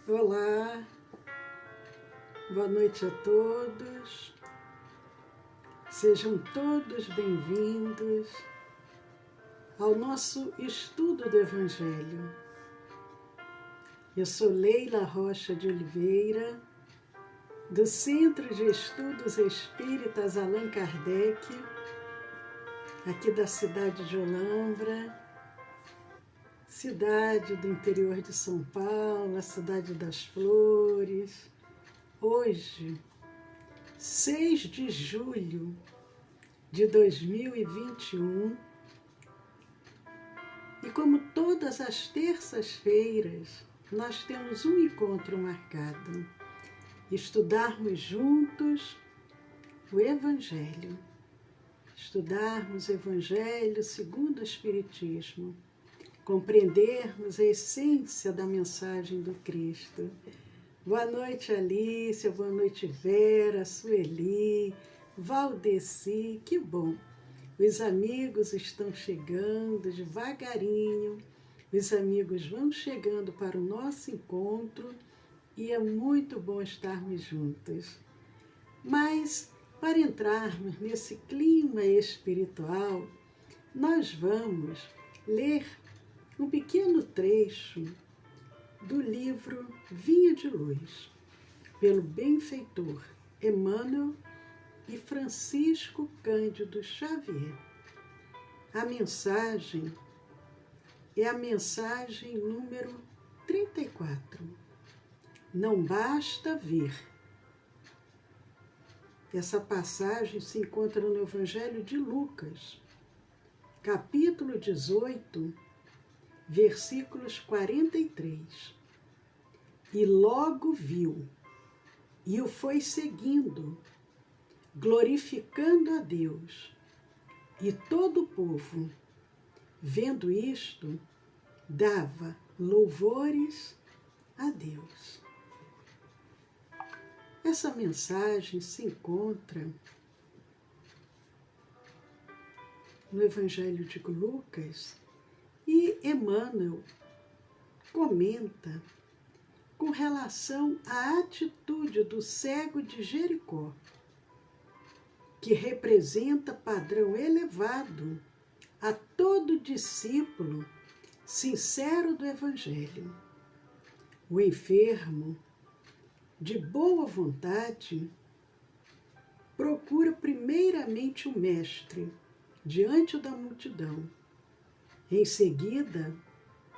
Olá, boa noite a todos, sejam todos bem-vindos ao nosso estudo do Evangelho. Eu sou Leila Rocha de Oliveira, do Centro de Estudos Espíritas Allan Kardec, aqui da cidade de Olambra, cidade do interior de São Paulo, a cidade das flores. Hoje, 6 de julho de 2021, e como todas as terças-feiras, nós temos um encontro marcado, estudarmos juntos o Evangelho, estudarmos o Evangelho segundo o Espiritismo, compreendermos a essência da mensagem do Cristo. Boa noite, Alice, boa noite, Vera, Sueli, Valdeci, que bom! Os amigos estão chegando devagarinho, os amigos vão chegando para o nosso encontro e é muito bom estarmos juntos. Mas, para entrarmos nesse clima espiritual, nós vamos ler um pequeno trecho do livro Vinha de Luz, pelo benfeitor Emmanuel e Francisco Cândido Xavier. A mensagem é a mensagem número 34. Não basta ver. Essa passagem se encontra no Evangelho de Lucas, capítulo 18, versículos 43. E logo viu, e o foi seguindo, glorificando a Deus. E todo o povo, vendo isto, dava louvores a Deus. Essa mensagem se encontra no Evangelho de Lucas, e Emmanuel comenta com relação à atitude do cego de Jericó, que representa padrão elevado a todo discípulo sincero do Evangelho. O enfermo, de boa vontade, procura primeiramente o Mestre diante da multidão. Em seguida,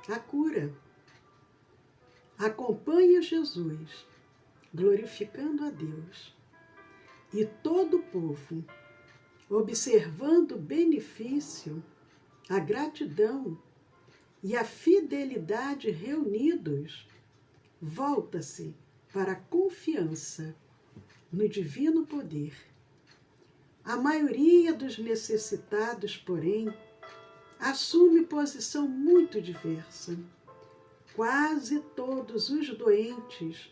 a cura. Acompanha Jesus, glorificando a Deus. E todo o povo, observando o benefício, a gratidão e a fidelidade reunidos, volta-se para a confiança no divino poder. A maioria dos necessitados, porém, assume posição muito diversa. Quase todos os doentes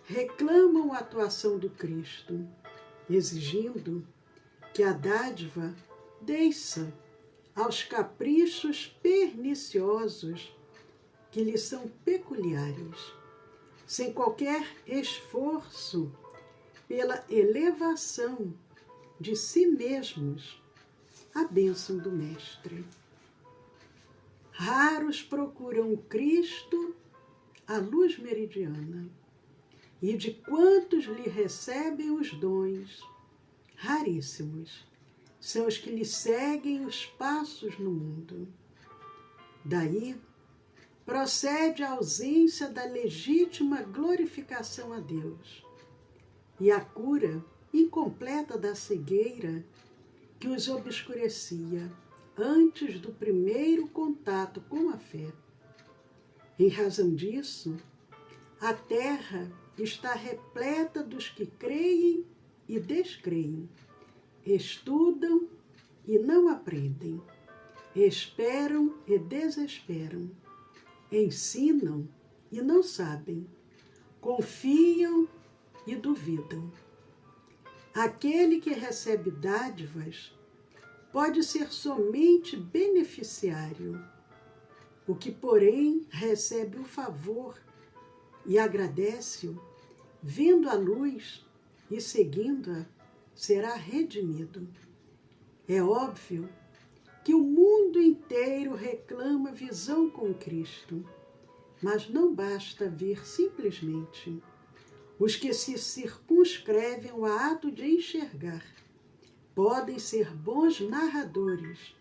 reclamam a atuação do Cristo, exigindo que a dádiva desça aos caprichos perniciosos que lhes são peculiares, sem qualquer esforço pela elevação de si mesmos à bênção do Mestre. Raros procuram o Cristo, a luz meridiana, e de quantos lhe recebem os dons, raríssimos são os que lhe seguem os passos no mundo. Daí procede a ausência da legítima glorificação a Deus e a cura incompleta da cegueira que os obscurecia antes do primeiro contato com a fé. Em razão disso, a terra está repleta dos que creem e descreem, estudam e não aprendem, esperam e desesperam, ensinam e não sabem, confiam e duvidam. Aquele que recebe dádivas pode ser somente beneficiário, o que, porém, recebe o favor e agradece-o, vendo a luz e seguindo-a, será redimido. É óbvio que o mundo inteiro reclama visão com Cristo, mas não basta ver simplesmente. Os que se circunscrevem ao ato de enxergar podem ser bons narradores,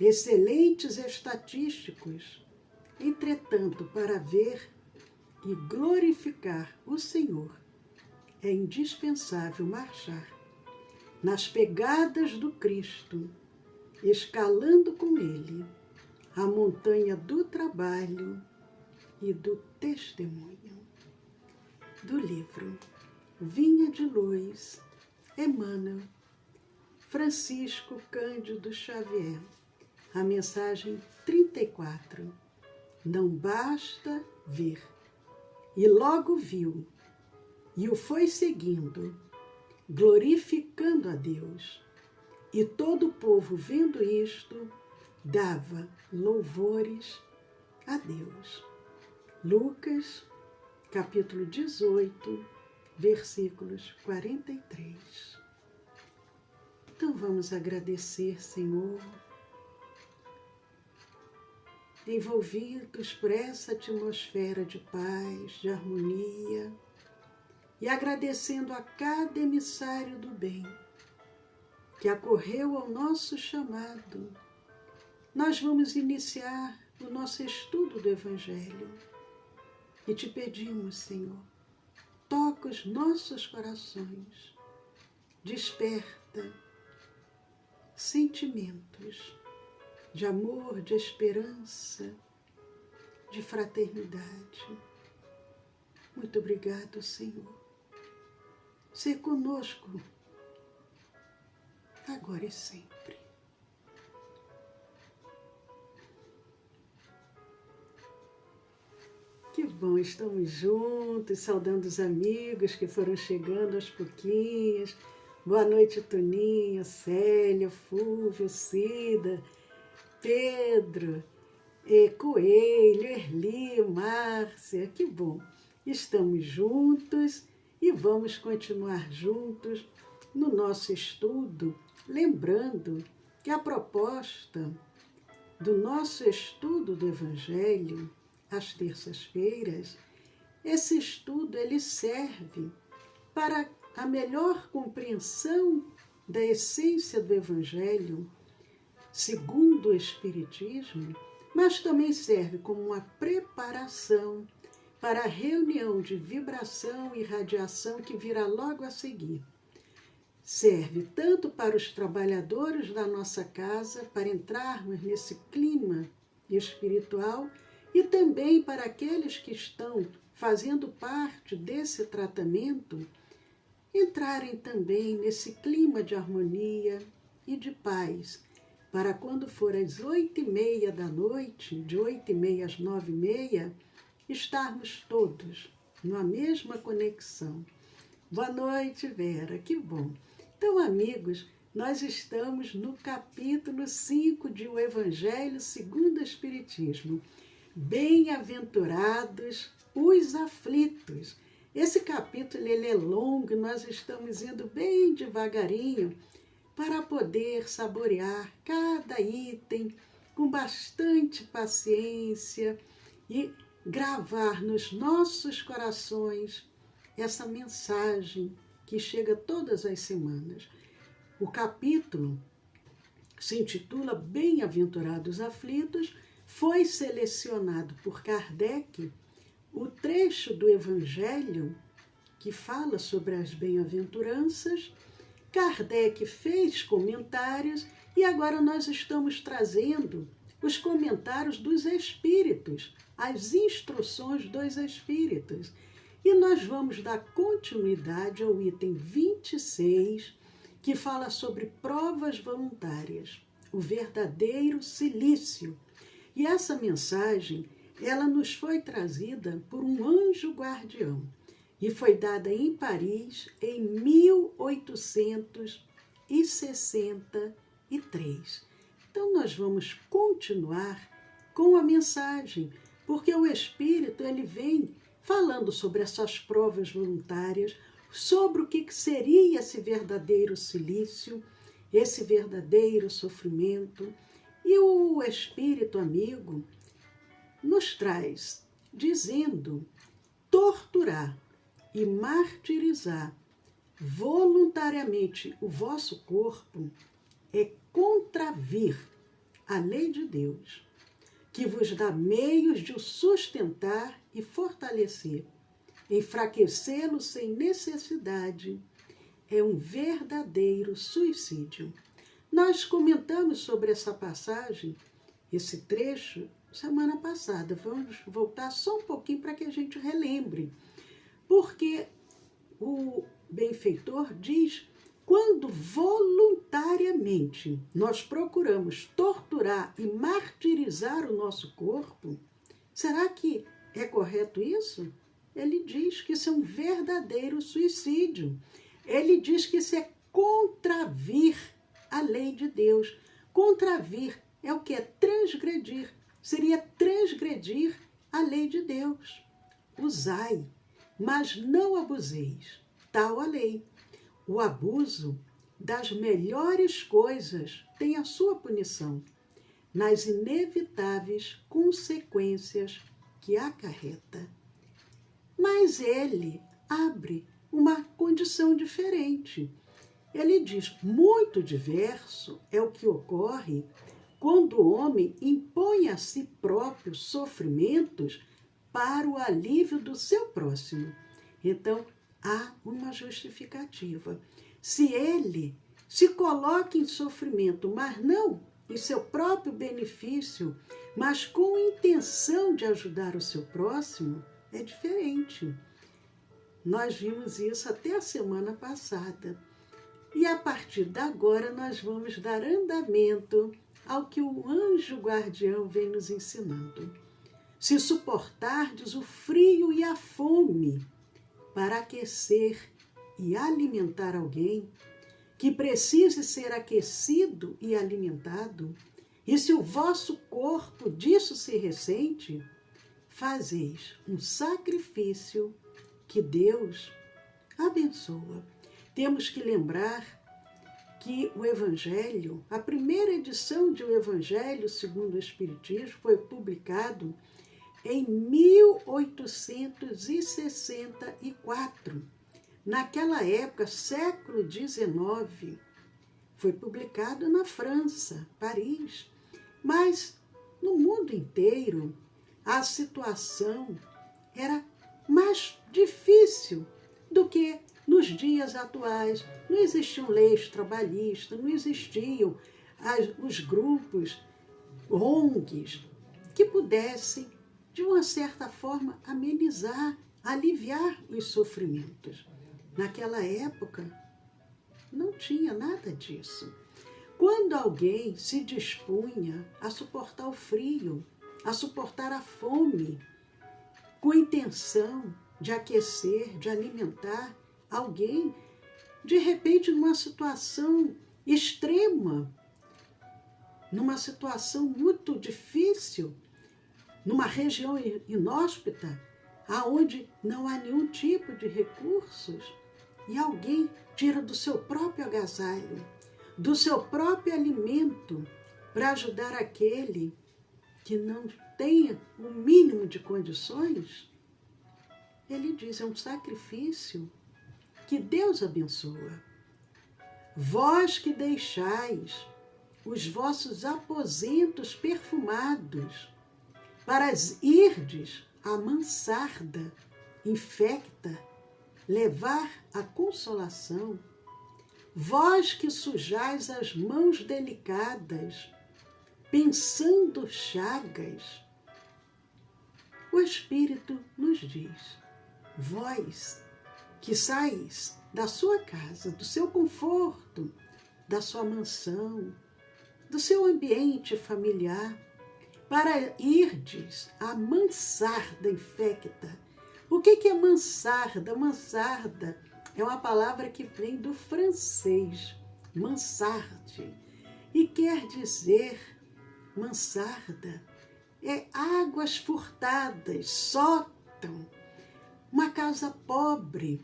excelentes estatísticos. Entretanto, para ver e glorificar o Senhor, é indispensável marchar nas pegadas do Cristo, escalando com Ele a montanha do trabalho e do testemunho. Do livro Vinha de Luz, Emmanuel, Francisco Cândido Xavier, a mensagem 34. Não basta ver. E logo viu, e o foi seguindo, glorificando a Deus. E todo o povo, vendo isto, dava louvores a Deus. Lucas, capítulo 18, versículos 43. Então vamos agradecer, Senhor, envolvidos por essa atmosfera de paz, de harmonia, e agradecendo a cada emissário do bem que acorreu ao nosso chamado. Nós vamos iniciar o nosso estudo do Evangelho e te pedimos, Senhor, toca os nossos corações, desperta sentimentos de amor, de esperança, de fraternidade. Muito obrigado, Senhor. Ser conosco, agora e sempre. Que bom, estamos juntos, saudando os amigos que foram chegando aos pouquinhos. Boa noite, Toninho, Célia, Fúvio, Cida, Pedro, Coelho, Erli, Márcia. Que bom, estamos juntos e vamos continuar juntos no nosso estudo, lembrando que a proposta do nosso estudo do Evangelho, às terças-feiras, esse estudo ele serve para a melhor compreensão da essência do Evangelho, segundo o Espiritismo, mas também serve como uma preparação para a reunião de vibração e radiação que virá logo a seguir. Serve tanto para os trabalhadores da nossa casa, para entrarmos nesse clima espiritual, e também para aqueles que estão fazendo parte desse tratamento, entrarem também nesse clima de harmonia e de paz, para quando for às 8h30 da noite, de 8h30 às 9h30, estarmos todos numa mesma conexão. Boa noite, Vera, que bom. Então, amigos, nós estamos no capítulo 5 de O Evangelho segundo o Espiritismo. Bem-aventurados os aflitos. Esse capítulo ele é longo, nós estamos indo bem devagarinho para poder saborear cada item com bastante paciência e gravar nos nossos corações essa mensagem que chega todas as semanas. O capítulo se intitula Bem-aventurados aflitos. Foi selecionado por Kardec o trecho do Evangelho que fala sobre as bem-aventuranças. Kardec fez comentários e agora nós estamos trazendo os comentários dos Espíritos, as instruções dos Espíritos. E nós vamos dar continuidade ao item 26, que fala sobre provas voluntárias, o verdadeiro silício. E essa mensagem, ela nos foi trazida por um anjo guardião e foi dada em Paris em 1863. Então, nós vamos continuar com a mensagem, porque o Espírito ele vem falando sobre essas provas voluntárias, sobre o que seria esse verdadeiro silício, esse verdadeiro sofrimento. E o Espírito amigo nos traz, dizendo: torturar e martirizar voluntariamente o vosso corpo é contravir a lei de Deus, que vos dá meios de o sustentar e fortalecer. Enfraquecê-lo sem necessidade é um verdadeiro suicídio. Nós comentamos sobre essa passagem, esse trecho, semana passada. Vamos voltar só um pouquinho para que a gente relembre. Porque o benfeitor diz: quando voluntariamente nós procuramos torturar e martirizar o nosso corpo, será que é correto isso? Ele diz que isso é um verdadeiro suicídio. Ele diz que isso é contravir a lei de Deus. Contravir é o que? É transgredir. Seria transgredir a lei de Deus. Usai, mas não abuseis. Tal a lei. O abuso das melhores coisas tem a sua punição, nas inevitáveis consequências que acarreta. Mas ele abre uma condição diferente. Ele diz: muito diverso é o que ocorre quando o homem impõe a si próprio sofrimentos para o alívio do seu próximo. Então, há uma justificativa. Se ele se coloca em sofrimento, mas não em seu próprio benefício, mas com intenção de ajudar o seu próximo, é diferente. Nós vimos isso até a semana passada. E a partir de agora nós vamos dar andamento ao que o anjo guardião vem nos ensinando. Se suportardes o frio e a fome para aquecer e alimentar alguém que precise ser aquecido e alimentado, e se o vosso corpo disso se ressente, fazeis um sacrifício que Deus abençoa. Temos que lembrar que o Evangelho, a primeira edição de O Evangelho segundo o Espiritismo, foi publicado em 1864. Naquela época, século XIX, foi publicado na França, Paris. Mas no mundo inteiro, a situação era mais difícil do que nos dias atuais. Não existiam leis trabalhistas, não existiam os grupos, ONGs, que pudessem, de uma certa forma, amenizar, aliviar os sofrimentos. Naquela época, não tinha nada disso. Quando alguém se dispunha a suportar o frio, a suportar a fome, com intenção de aquecer, de alimentar alguém, de repente numa situação extrema, numa situação muito difícil, numa região inóspita, aonde não há nenhum tipo de recursos, e alguém tira do seu próprio agasalho, do seu próprio alimento, para ajudar aquele que não tenha o mínimo de condições, ele diz: é um sacrifício que Deus abençoa. Vós que deixais os vossos aposentos perfumados para irdes à mansarda infecta, levar a consolação, vós que sujais as mãos delicadas, pensando chagas, o Espírito nos diz: vós que sais da sua casa, do seu conforto, da sua mansão, do seu ambiente familiar, para irdes à mansarda infecta. O que é mansarda? Mansarda é uma palavra que vem do francês, mansarde, e quer dizer, mansarda é águas furtadas, sótão, uma casa pobre.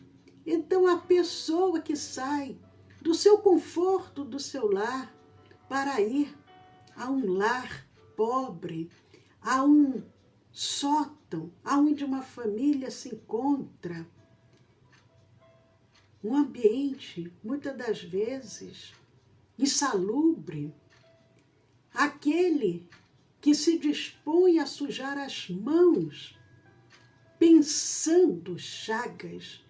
Então a pessoa que sai do seu conforto, do seu lar, para ir a um lar pobre, a um sótão, aonde uma família se encontra, um ambiente, muitas das vezes, insalubre, aquele que se dispõe a sujar as mãos, pensando chagas,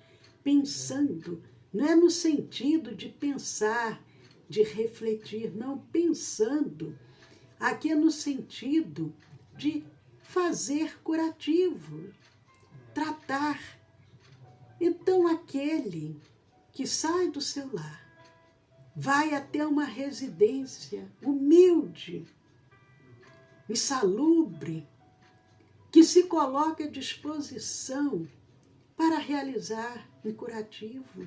pensando, não é no sentido de pensar, de refletir, não, pensando, aqui é no sentido de fazer curativo, tratar. Então aquele que sai do seu lar, vai até uma residência humilde, insalubre, que se coloca à disposição para realizar um curativo,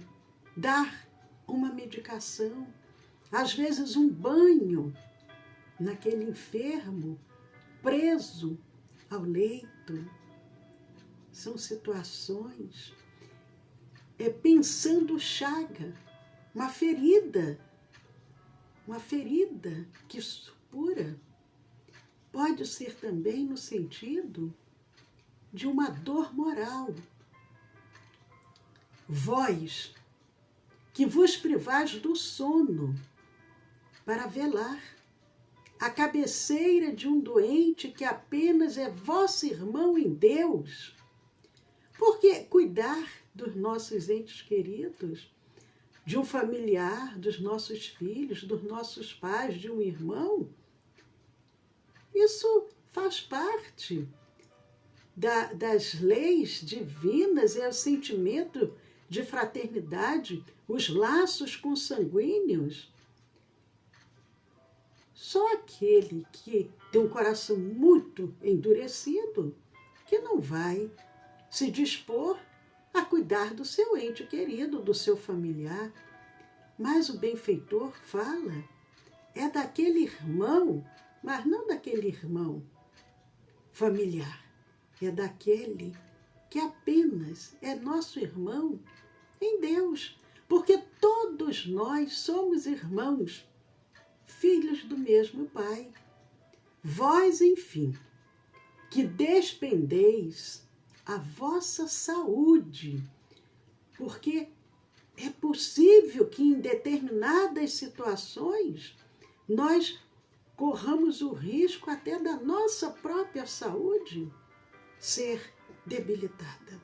dar uma medicação, às vezes um banho naquele enfermo preso ao leito. São situações, pensando chaga, uma ferida que supura. Pode ser também no sentido de uma dor moral. Vós, que vos privais do sono para velar a cabeceira de um doente que apenas é vosso irmão em Deus, porque cuidar dos nossos entes queridos, de um familiar, dos nossos filhos, dos nossos pais, de um irmão, isso faz parte das leis divinas, é o sentimento de fraternidade, os laços consanguíneos. Só aquele que tem um coração muito endurecido, que não vai se dispor a cuidar do seu ente querido, do seu familiar. Mas o benfeitor fala, é daquele irmão, mas não daquele irmão familiar, é daquele que apenas é nosso irmão em Deus, porque todos nós somos irmãos, filhos do mesmo Pai. Vós, enfim, que despendeis a vossa saúde, porque é possível que em determinadas situações nós corramos o risco até da nossa própria saúde ser debilitada,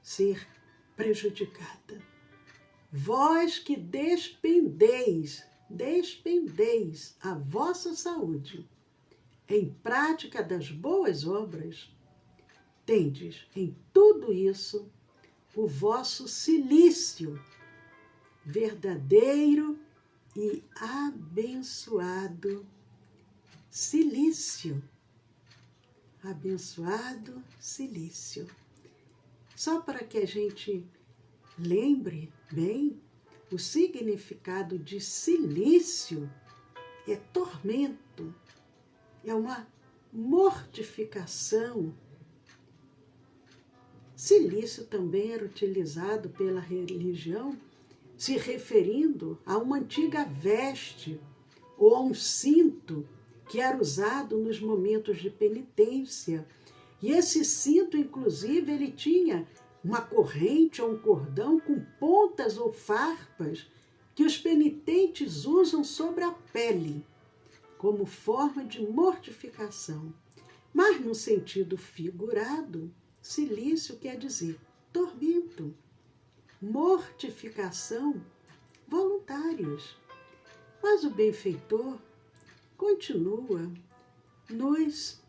ser prejudicada. Vós que despendeis a vossa saúde em prática das boas obras, tendes em tudo isso o vosso cilício verdadeiro e abençoado cilício. Abençoado cilício. Só para que a gente lembre bem, o significado de cilício é tormento, é uma mortificação. Cilício também era utilizado pela religião, se referindo a uma antiga veste ou a um cinto que era usado nos momentos de penitência. E esse cinto, inclusive, ele tinha uma corrente ou um cordão com pontas ou farpas que os penitentes usam sobre a pele, como forma de mortificação. Mas, no sentido figurado, cilício quer dizer tormento, mortificação voluntários. Mas o benfeitor continua nos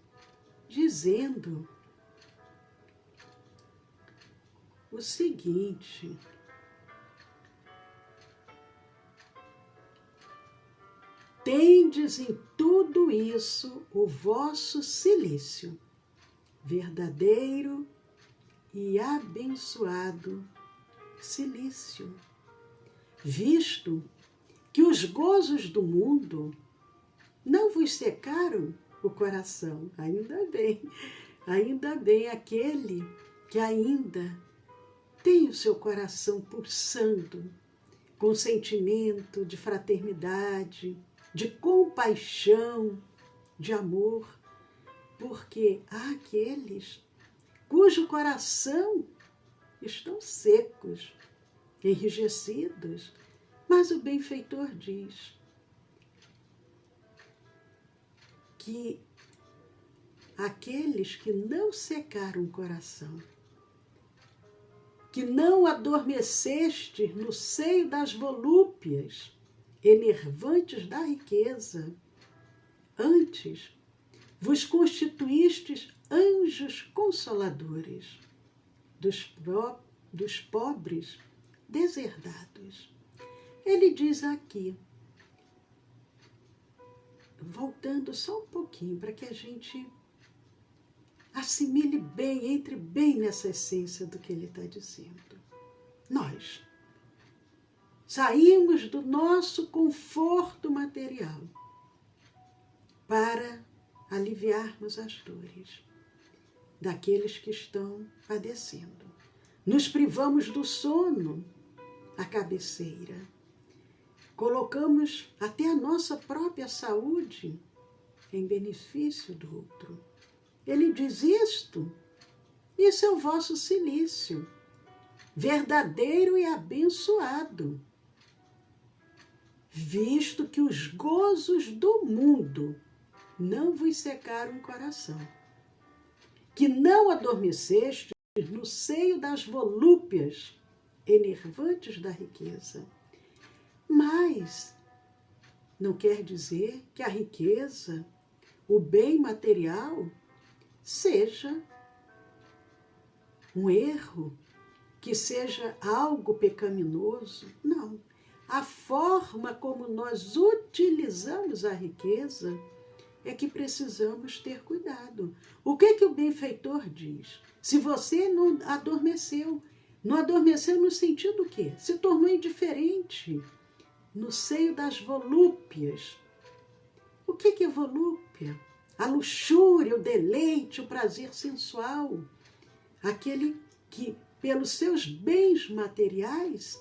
dizendo o seguinte: tendes em tudo isso o vosso cilício, verdadeiro e abençoado cilício, visto que os gozos do mundo não vos secaram o coração. Ainda bem aquele que ainda Tenha o seu coração pulsando com sentimento de fraternidade, de compaixão, de amor, porque há aqueles cujo coração estão secos, enrijecidos, mas o benfeitor diz que aqueles que não secaram o coração, que não adormeceste no seio das volúpias enervantes da riqueza, antes vos constituístes anjos consoladores dos pobres deserdados. Ele diz aqui, voltando só um pouquinho para que a gente assimile bem, entre bem nessa essência do que ele está dizendo. Nós saímos do nosso conforto material para aliviarmos as dores daqueles que estão padecendo. Nos privamos do sono, à cabeceira. Colocamos até a nossa própria saúde em benefício do outro. Ele diz isto, isso é o vosso cilício, verdadeiro e abençoado, visto que os gozos do mundo não vos secaram o coração, que não adormeceste no seio das volúpias enervantes da riqueza. Mas não quer dizer que a riqueza, o bem material, seja um erro, que seja algo pecaminoso. Não. A forma como nós utilizamos a riqueza é que precisamos ter cuidado. O que o benfeitor diz? Se você não adormeceu no sentido quê? Se tornou indiferente no seio das volúpias. O que é volúpia? A luxúria, o deleite, o prazer sensual. Aquele que, pelos seus bens materiais,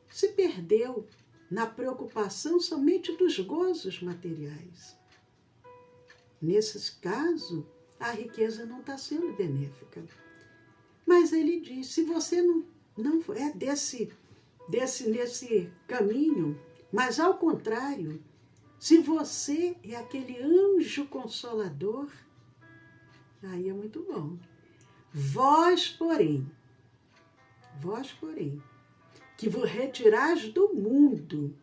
se perdeu na preocupação somente dos gozos materiais. Nesse caso, a riqueza não está sendo benéfica. Mas ele diz, se você não é nesse caminho, mas ao contrário, se você é aquele anjo consolador, aí é muito bom. Vós, porém, que vos retirais do mundo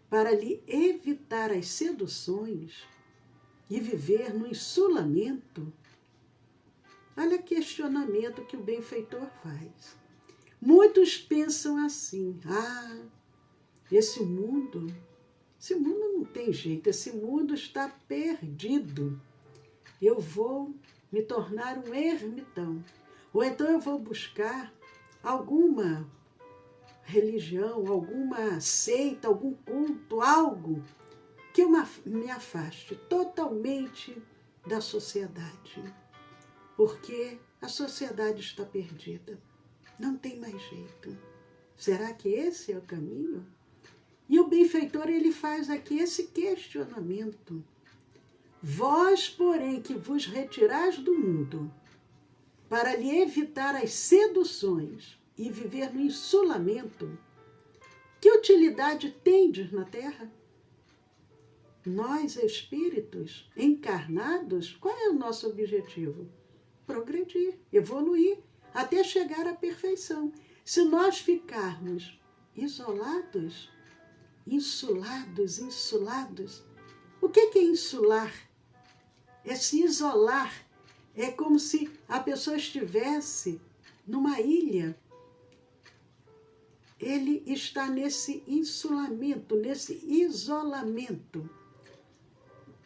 para lhe evitar as seduções e viver no insulamento, olha o questionamento que o benfeitor faz. Muitos pensam assim, esse mundo não tem jeito, esse mundo está perdido. Eu vou me tornar um ermitão. Ou então eu vou buscar alguma religião, alguma seita, algum culto, algo que eu me afaste totalmente da sociedade. Porque a sociedade está perdida. Não tem mais jeito. Será que esse é o caminho? E o benfeitor, ele faz aqui esse questionamento. Vós, porém, que vos retirais do mundo, para lhe evitar as seduções e viver no insulamento, que utilidade tendes na terra? Nós, espíritos encarnados, qual é o nosso objetivo? Progredir, evoluir, até chegar à perfeição. Se nós ficarmos isolados, insulados, o que é insular? É se isolar. É como se a pessoa estivesse numa ilha. Ele está nesse insulamento, nesse isolamento.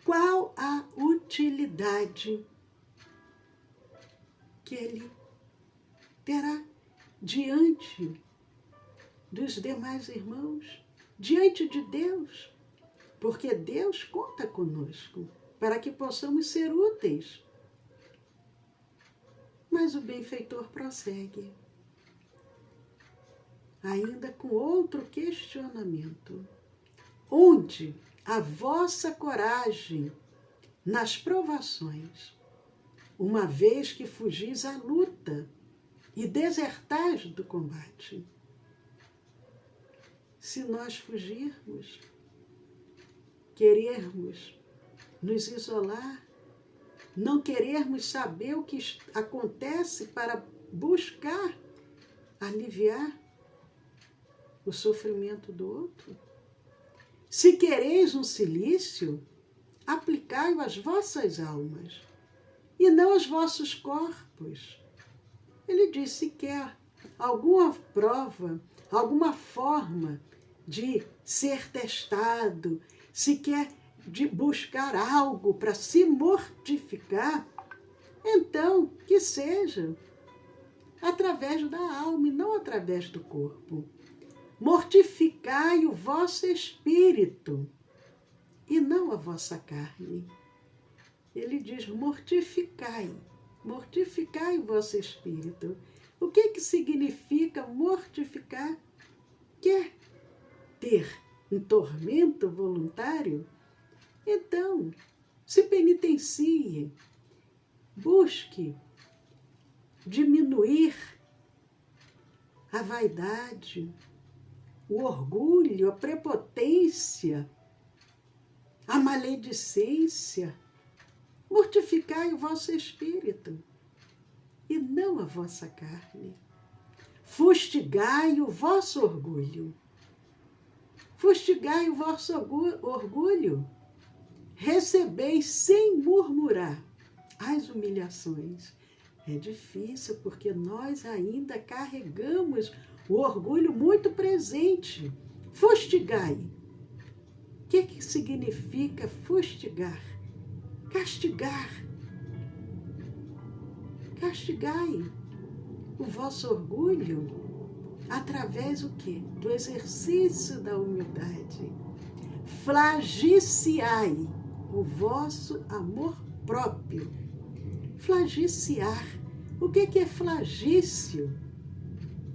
Qual a utilidade que ele terá diante dos demais irmãos, diante de Deus? Porque Deus conta conosco para que possamos ser úteis. Mas o benfeitor prossegue. ainda com outro questionamento. Onde a vossa coragem nas provações, uma vez que fugis à luta e desertais do combate? Se nós fugirmos, querermos nos isolar, não querermos saber o que acontece para buscar aliviar o sofrimento do outro. Se quereis um cilício, aplicai-o às vossas almas e não aos vossos corpos. Ele diz: se quer alguma prova, alguma forma de ser testado, se quer de buscar algo para se mortificar, então que seja através da alma e não através do corpo. Mortificai o vosso espírito e não a vossa carne. Ele diz: mortificai o vosso espírito. O que significa mortificar? Quer ter um tormento voluntário? Então, se penitencie, busque diminuir a vaidade, o orgulho, a prepotência, a maledicência. Mortificai o vosso espírito e não a vossa carne. Fustigai o vosso orgulho. Fustigai o vosso orgulho. Recebeis sem murmurar as humilhações. É difícil porque nós ainda carregamos o orgulho muito presente. Fustigai. O que significa fustigar? Castigar. Castigai o vosso orgulho através do quê? Do exercício da humildade. Flagiciai o vosso amor próprio. Flagiciar. O que é flagício?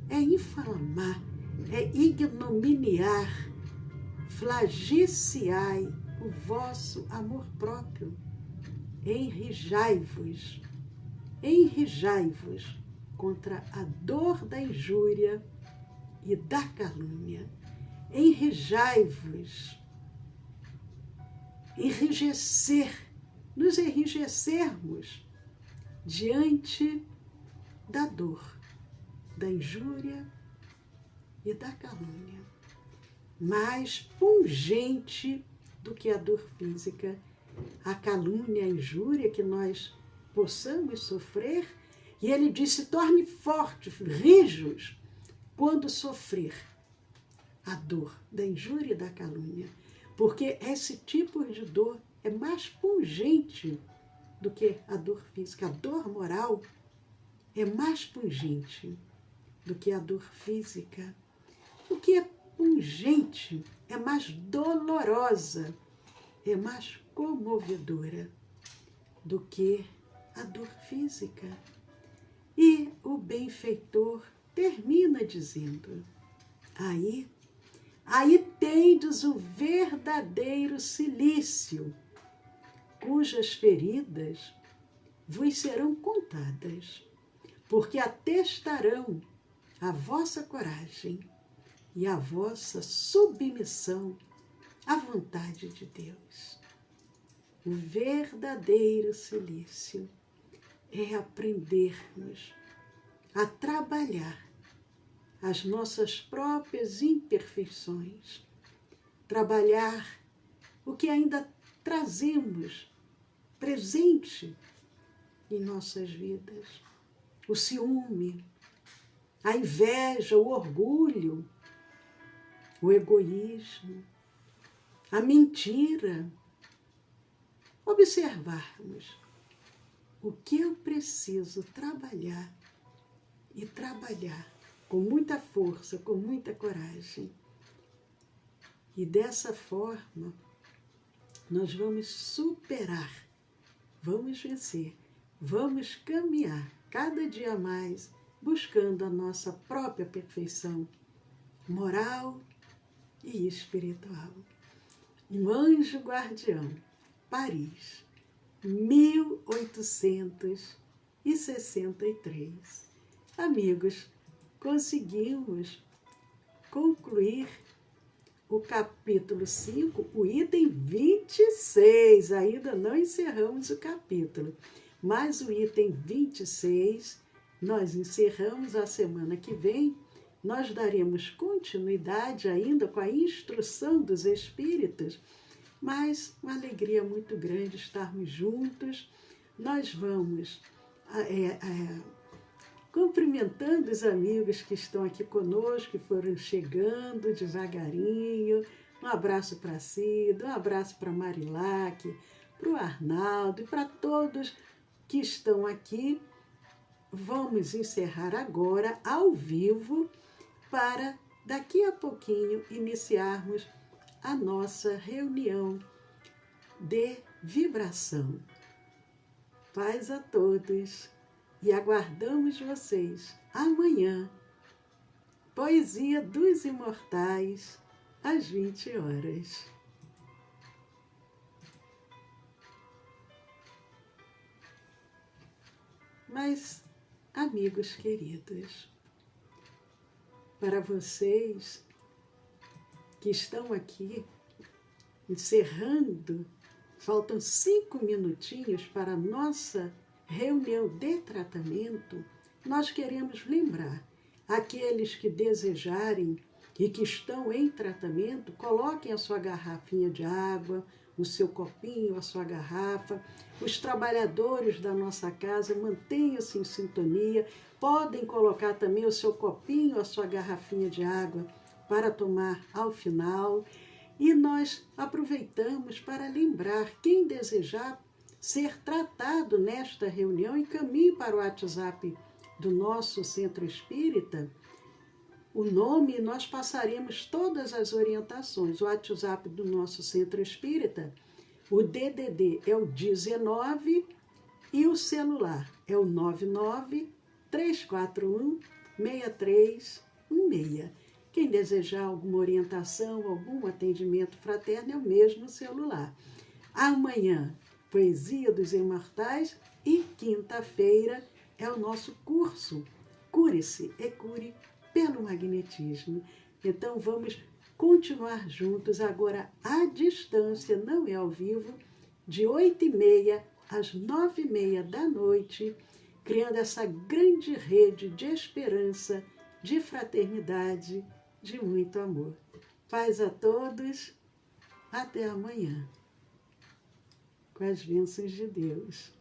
É inflamar, é ignominiar. Flagiciai o vosso amor próprio. Enrijai-vos contra a dor da injúria e da calúnia. Enrijai-vos. Nos enrijecermos diante da dor, da injúria e da calúnia. Mais pungente do que a dor física, a calúnia, a injúria que nós possamos sofrer, e ele diz: se torne fortes, rijos, quando sofrer a dor da injúria e da calúnia, porque esse tipo de dor é mais pungente do que a dor física. A dor moral é mais pungente do que a dor física. O que é pungente é mais dolorosa, é mais comovedora do que a dor física. E o benfeitor termina dizendo: aí tendes o verdadeiro cilício, cujas feridas vos serão contadas, porque atestarão a vossa coragem e a vossa submissão à vontade de Deus. O verdadeiro cilício é aprendermos a trabalhar as nossas próprias imperfeições, trabalhar o que ainda trazemos presente em nossas vidas, o ciúme, a inveja, o orgulho, o egoísmo, a mentira. Observarmos o que eu preciso trabalhar e trabalhar com muita força, com muita coragem. E dessa forma, nós vamos superar, vamos vencer, vamos caminhar cada dia mais buscando a nossa própria perfeição moral e espiritual. Um anjo guardião, Paris, 1863. Amigos, conseguimos concluir o capítulo 5, o item 26. Ainda não encerramos o capítulo, mas o item 26 nós encerramos. A semana que vem. Nós daremos continuidade ainda com a instrução dos Espíritos, mas uma alegria muito grande estarmos juntos. Nós vamos cumprimentando os amigos que estão aqui conosco, que foram chegando devagarinho. Um abraço para a Cida, um abraço para a Marilac, para o Arnaldo e para todos que estão aqui. Vamos encerrar agora ao vivo, para daqui a pouquinho iniciarmos a nossa reunião de vibração. Paz a todos e aguardamos vocês amanhã. Poesia dos Imortais, às 20 horas. Mas, amigos queridos, para vocês que estão aqui encerrando, faltam 5 minutinhos para a nossa reunião de tratamento, nós queremos lembrar aqueles que desejarem e que estão em tratamento, coloquem a sua garrafinha de água, o seu copinho, a sua garrafa. Os trabalhadores da nossa casa, mantenham-se em sintonia, podem colocar também o seu copinho, a sua garrafinha de água para tomar ao final. E nós aproveitamos para lembrar quem desejar ser tratado nesta reunião, encaminhe para o WhatsApp do nosso Centro Espírita o nome, e nós passaremos todas as orientações. O WhatsApp do nosso Centro Espírita, o DDD é o 19 e o celular é o 99-341-6316. Quem desejar alguma orientação, algum atendimento fraterno, é o mesmo celular. Amanhã, Poesia dos Imortais, e quinta-feira é o nosso curso Cure-se e Cure pelo Magnetismo. Então vamos continuar juntos agora à distância, não é ao vivo, de 8h30 às 9h30 da noite, criando essa grande rede de esperança, de fraternidade, de muito amor. Paz a todos, até amanhã, com as bênçãos de Deus.